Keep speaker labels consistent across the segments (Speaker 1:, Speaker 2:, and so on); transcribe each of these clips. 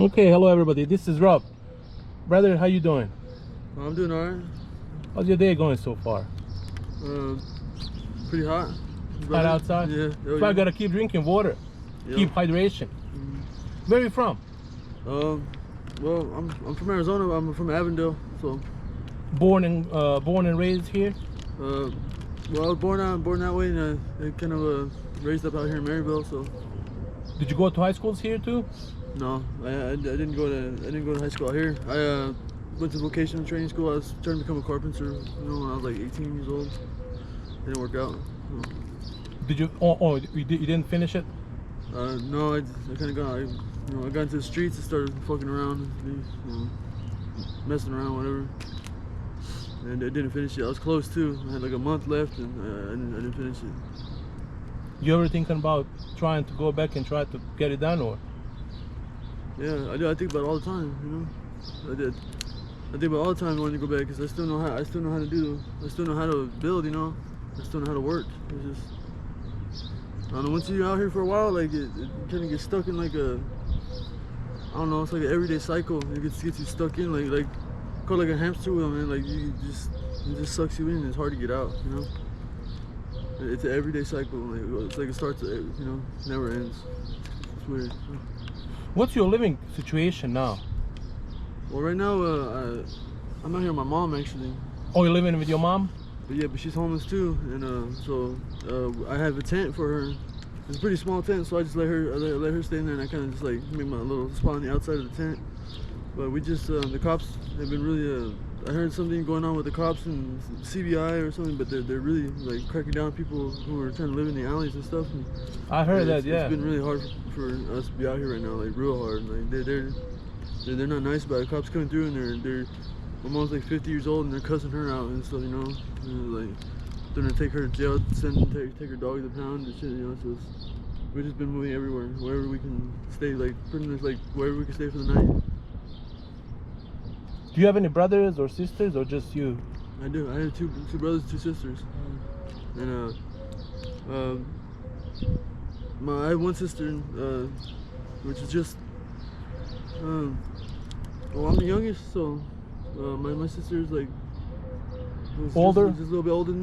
Speaker 1: Okay, hello everybody. This is Rob. Brother, how you doing?
Speaker 2: I'm doing alright.
Speaker 1: How's your day going so far?
Speaker 2: Pretty hot.
Speaker 1: Hot outside?
Speaker 2: Yeah.
Speaker 1: So I gotta keep drinking water.
Speaker 2: Yep.
Speaker 1: Keep hydration. Where are you from?
Speaker 2: Well, I'm from Arizona. I'm from Avondale. So,
Speaker 1: Born and raised here?
Speaker 2: well, I was born that way, and I kind of raised up out here in Maryville. So,
Speaker 1: Did you go to high schools here too?
Speaker 2: no, I didn't go to high school out here. I went to vocational training school. I was trying to become a carpenter. When I was like 18 years old. Didn't work out. So.
Speaker 1: Did you? You didn't finish it?
Speaker 2: No, I kind of got, I got into the streets and started fucking around, messing around, whatever. And I didn't finish it. I was close too. I had like a month left, and I didn't finish it.
Speaker 1: You ever thinking about trying to go back and try to get it done, or?
Speaker 2: Yeah, I do. I think about it all the time. I did. I think about it all the time wanting to go back because I still know how. I still know how to do. I still know how to build. I still know how to work. It's just. I don't know, once you're out here for a while, like it kind of gets stuck in like a, I don't know, it's like an everyday cycle. It gets you stuck in like called like a hamster wheel, man. Like it just sucks you in. It's hard to get out, It's an everyday cycle. It's like it starts, never ends. It's weird.
Speaker 1: What's your living situation now?
Speaker 2: Well, right now, I'm out here with my mom actually.
Speaker 1: Oh, you're living with your mom?
Speaker 2: But she's homeless too, and so I have a tent for her. It's a pretty small tent, so I just let her stay in there, and I kind of just like make my little spot on the outside of the tent. But we just the cops have been really. I heard something going on with the cops and CBI or something, but they're really like cracking down on people who are trying to live in the alleys and stuff. And
Speaker 1: I heard that. Yeah.
Speaker 2: It's been really hard for us to be out here right now, like real hard. Like they're not nice about it. Cops coming through and they're. My mom's like 50 years old and they're cussing her out and stuff, like they're gonna take her to jail, take her dog to the pound and shit, so we've just been moving everywhere, wherever we can stay, like pretty much like wherever we can stay for the night.
Speaker 1: Do you have any brothers or sisters, or just you?
Speaker 2: I do. I have two brothers, 2 sisters, and I have one sister, which is just, well, I'm the youngest, so. My sister is like
Speaker 1: older,
Speaker 2: just a little bit older than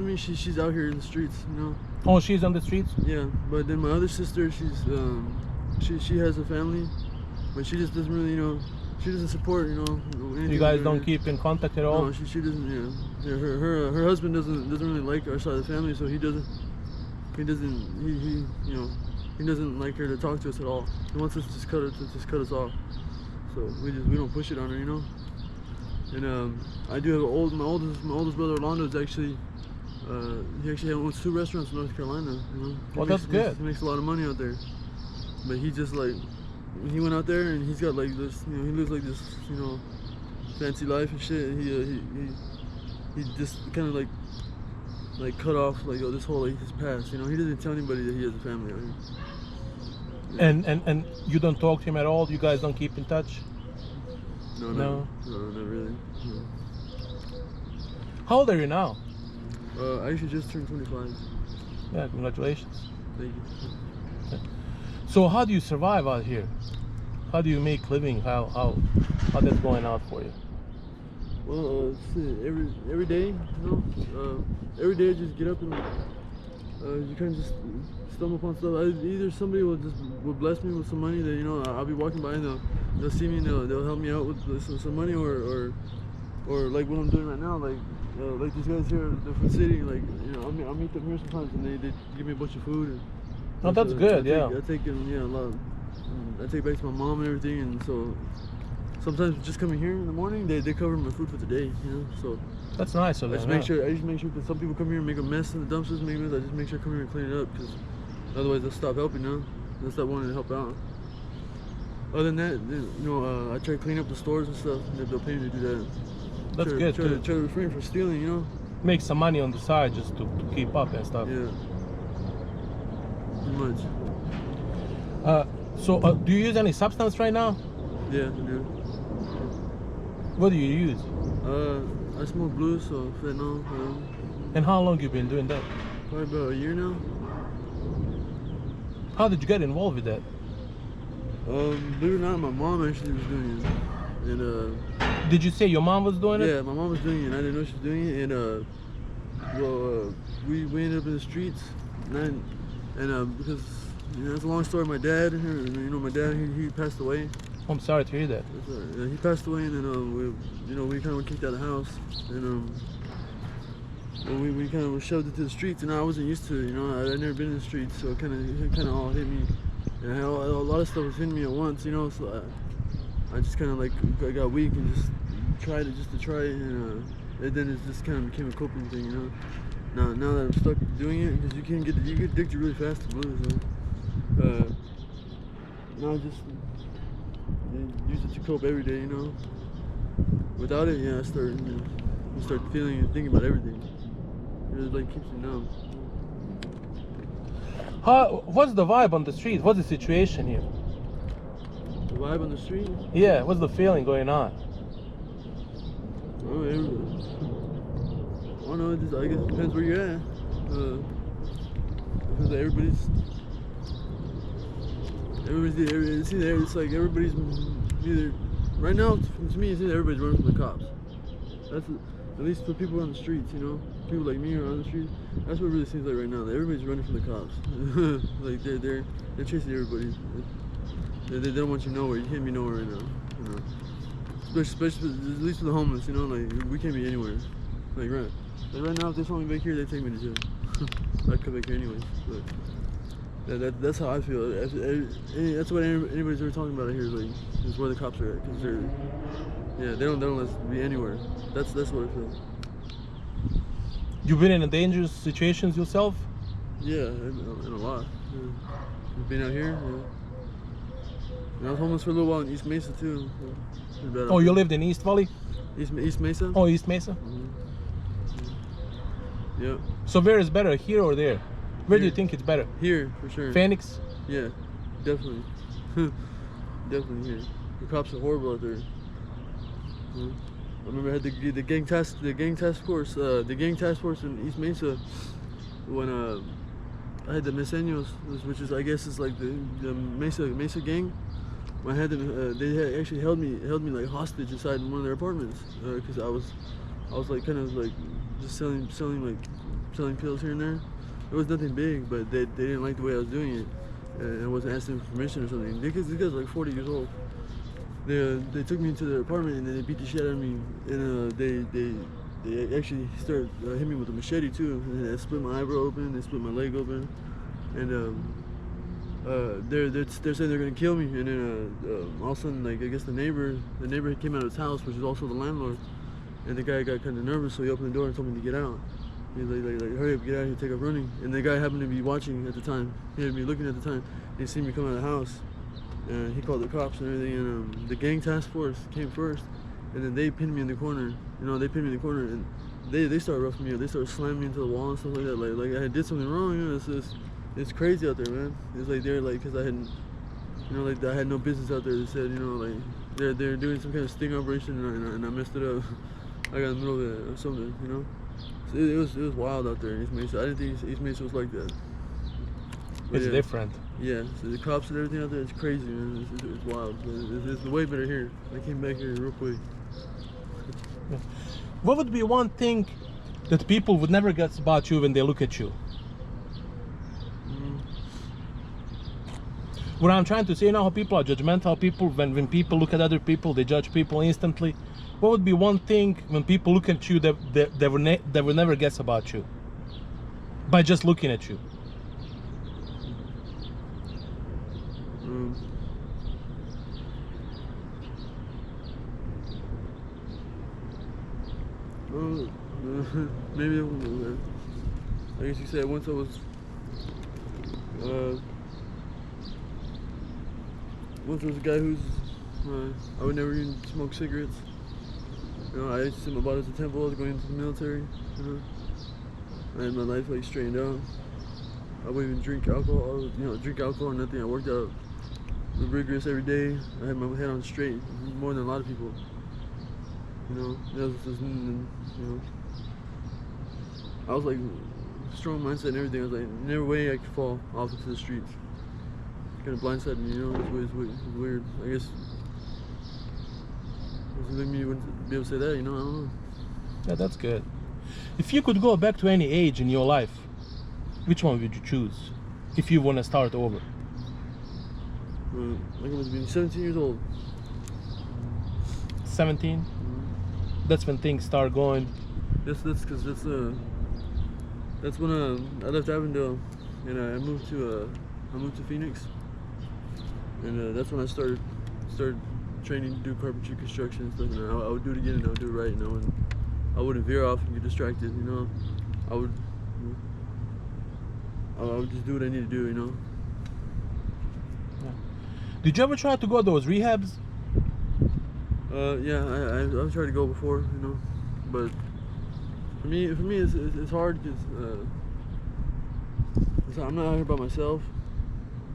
Speaker 2: me. She's out here in the streets,
Speaker 1: Oh, she's on the streets.
Speaker 2: Yeah, but then my other sister, she has a family, but she just doesn't really, she doesn't support, anything.
Speaker 1: You guys don't keep in contact at all?
Speaker 2: No, she doesn't. Yeah, her husband doesn't really like our side of the family, so he doesn't like her to talk to us at all. He wants us to just cut us off. So we don't push it on her, And I do have my oldest brother Orlando is actually he actually owns 2 restaurants in North Carolina.
Speaker 1: Well, that's good.
Speaker 2: He makes a lot of money out there, but he just like he went out there and he's got like this, he lives like this, fancy life and shit. And he just kind of like cut off like this whole his past. He doesn't tell anybody that he has a family out here.
Speaker 1: Yeah. And you don't talk to him at all? You guys don't keep in touch?
Speaker 2: No, not really. No.
Speaker 1: How old are you now?
Speaker 2: I actually just turned 25.
Speaker 1: Yeah, congratulations.
Speaker 2: Thank you.
Speaker 1: So how do you survive out here? How do you make living? How that's going out for you?
Speaker 2: Well, every day, every day I just get up and you kind of just stumble upon stuff. Either somebody will bless me with some money that I'll be walking by and they'll see me and they'll help me out with some money or like what I'm doing right now, like these guys here at the Food City, like I'll meet them here sometimes and they give me a bunch of food. And,
Speaker 1: oh, that's good.
Speaker 2: I take them, a lot. I take it back to my mom and everything, and so sometimes just coming here in the morning, they cover my food for the day, So
Speaker 1: that's nice of them.
Speaker 2: I just make sure that some people come here and make a mess in the dumpsters, I just make sure I come here and clean it up because otherwise they'll stop helping. They'll stop wanting to help out. Other than that, I try to clean up the stores and stuff. And they'll pay me to do that.
Speaker 1: That's good.
Speaker 2: Try to refrain from stealing.
Speaker 1: Make some money on the side just to keep up and stuff.
Speaker 2: Yeah. Pretty much.
Speaker 1: So do you use any substance right now?
Speaker 2: Yeah, I do.
Speaker 1: What do you use?
Speaker 2: I smoke blues, so fentanyl.
Speaker 1: And how long you been doing that?
Speaker 2: Probably about a year now.
Speaker 1: How did you get involved with that?
Speaker 2: Believe it or not, my mom actually was doing it, and
Speaker 1: Did you say your mom was doing it?
Speaker 2: yeah, my mom was doing it, and I didn't know she was doing it, and we ended up in the streets, and because it's a long story. My dad, my dad, he passed away.
Speaker 1: I'm sorry to hear that.
Speaker 2: He passed away, and then we kind of were kicked out of the house, and we kind of were shoved into the streets, and I wasn't used to it. I'd never been in the streets, so it kind of all hit me. And a lot of stuff was hitting me at once, so I just kind of I got weak and just tried it just to try it, and then it just kind of became a coping thing, Now that I'm stuck doing it, because you get addicted really fast to blues, now I just use it to cope every day, Without it, I start feeling and thinking about everything. It keeps me numb.
Speaker 1: What's the vibe on the street? What's the situation here?
Speaker 2: The vibe on the street?
Speaker 1: Yeah, what's the feeling going on?
Speaker 2: Oh, I don't know. I guess it depends where you're at. Because it's like everybody's either right now. To me, it's either everybody's running from the cops. That's at least for people on the streets, people like me are on the streets. That's what it really seems like right now. That everybody's running from the cops. Like they're chasing everybody. They don't want you nowhere. You can't be nowhere right now. Especially at least for the homeless. Like we can't be anywhere. Like right now, if they saw me back here, they'd take me to jail. I'd come back here anyways. But that's how I feel. That's what anybody's ever talking about here. Is where the cops are at, because they don't let us be anywhere. That's what I feel.
Speaker 1: You've been in dangerous situations yourself?
Speaker 2: Yeah, in a lot. Yeah. I've been out here. Yeah. And I was homeless for a little while in East Mesa too.
Speaker 1: Oh, you lived in East Valley?
Speaker 2: East Mesa.
Speaker 1: Oh, East Mesa.
Speaker 2: Mm-hmm. Yep.
Speaker 1: So where is better, here or there? Where do you think it's better?
Speaker 2: Here, for sure.
Speaker 1: Phoenix?
Speaker 2: Yeah, definitely. Definitely here. The cops are horrible out there. I remember I had the gang task force in East Mesa when I had the Meseños, which is I guess is like the Mesa gang. I had them. They had actually held me like hostage inside one of their apartments because I was like kind of like just selling pills here and there. It was nothing big, but they didn't like the way I was doing it, and I wasn't asking for permission or something. Because this guy's like 40 years old. They took me into their apartment and then they beat the shit out of me, and they actually started hitting me with a machete too. And they split my eyebrow open, they split my leg open, and they're saying they're gonna kill me. And then all of a sudden, like I guess the neighbor came out of his house, which is also the landlord, and the guy got kind of nervous, so he opened the door and told me to get out. He's like, hurry up, get out of here, take off running. And the guy happened to be watching at the time. He had me looking at the time. He seen me come out of the house. And he called the cops and everything. And the gang task force came first. And then they pinned me in the corner. They pinned me in the corner. And they started roughing me up. They started slamming me into the wall and stuff like that. Like I did something wrong. It's crazy out there, man. It's like they're like, because I hadn't, like I had no business out there. They said, like they're doing some kind of sting operation and I messed it up. I got in the middle of it or something, It was wild out there in East Mesa. I didn't think East Mesa was like that. But
Speaker 1: It's different.
Speaker 2: Yeah, so the cops and everything out there, it's crazy, man. It's wild. It's way better here. I came back here real quick.
Speaker 1: What would be one thing that people would never guess about you when they look at you? What I'm trying to say, how people are judgmental. People, when people look at other people, they judge people instantly. What would be one thing when people look at you that they will never guess about you by just looking at you?
Speaker 2: Maybe I guess you said once I was a guy who's I would never even smoke cigarettes. I used to set my body as a temple. I was going into the military. I had my life straightened out. I wouldn't even drink alcohol. Drink alcohol or nothing. I worked out rigorous every day. I had my head on straight more than a lot of people. That was just, I was like strong mindset and everything. I was like, never way I could fall off into the streets. kind of blindsided me, you know. It's weird. I guess maybe you wouldn't be able to say that, you know. I don't know.
Speaker 1: Yeah, that's good. If you could go back to any age in your life, which one would you choose? If you want to start over.
Speaker 2: Like I was being 17 years old.
Speaker 1: 17?
Speaker 2: Mm-hmm.
Speaker 1: That's when things start going.
Speaker 2: That's because that's when I left Avondale and I moved to Phoenix, and that's when I started training to do carpentry, construction and stuff. And I would do it again, and I would do it right, you know. And I wouldn't veer off and get distracted, you know. I would just do what I need to do, you know.
Speaker 1: Yeah. Did you ever try to go to those rehabs?
Speaker 2: Yeah, I've tried to go before, you know, but for me it's hard because I'm not out here by myself.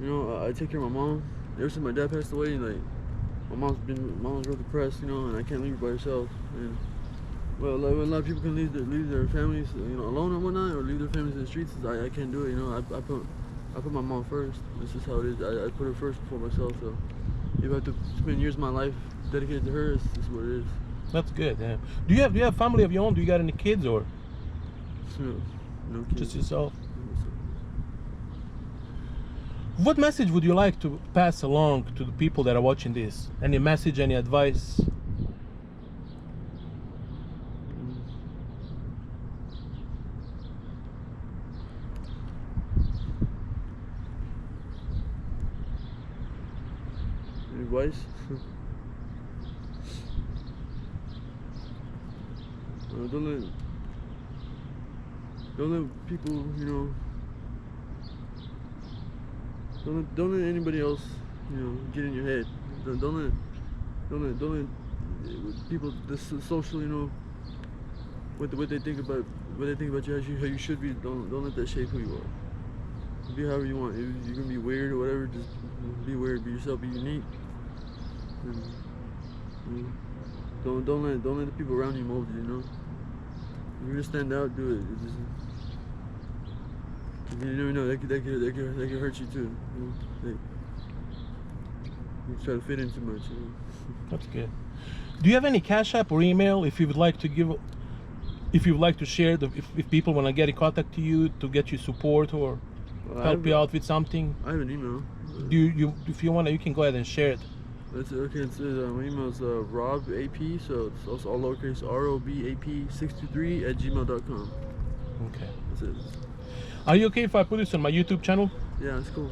Speaker 2: You know, I take care of my mom. Ever since my dad passed away, like my mom's real depressed, you know, and I can't leave her by herself. And well, like, a lot of people can leave their families, you know, alone and whatnot, or leave their families in the streets. I can't do it, you know. I put my mom first. This is how it is. I put her first before myself. So if I have to spend years of my life dedicated to her, this is what it is.
Speaker 1: That's good. Yeah. Do you have family of your own? Do you got any kids or
Speaker 2: no kids.
Speaker 1: just yourself? What message would you like to pass along to the people that are watching this? Any message, any advice?
Speaker 2: Any advice? Don't let people, you know. Don't let anybody else, you know, get in your head. Don't let people, this social, you know, what they think about you, how you should be. Don't let that shape who you are. Be however you want. If you're gonna be weird or whatever, just be weird. Be yourself. Be unique. And, you know, don't let the people around you mold you. You know. If you're gonna stand out, do it. You never know, that could hurt you too. You know? You try to fit in too much. You know?
Speaker 1: That's good. Do you have any Cash App or email if you would like to give, if you would like to share, if people want to get in contact to you to get you support or help you out with something?
Speaker 2: I have an email.
Speaker 1: If you want to, you can go ahead and share it.
Speaker 2: That's okay. It's my email is robap, so it's also all lowercase, robap623@gmail.com.
Speaker 1: Okay.
Speaker 2: That's it.
Speaker 1: Are you okay if I put this on my YouTube channel?
Speaker 2: Yeah, it's cool.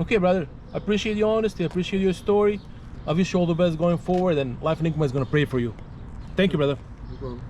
Speaker 1: Okay, brother. I appreciate your honesty. I appreciate your story. I wish you all the best going forward, and Life Enigma is going to pray for you. Thank you, brother.
Speaker 2: No problem.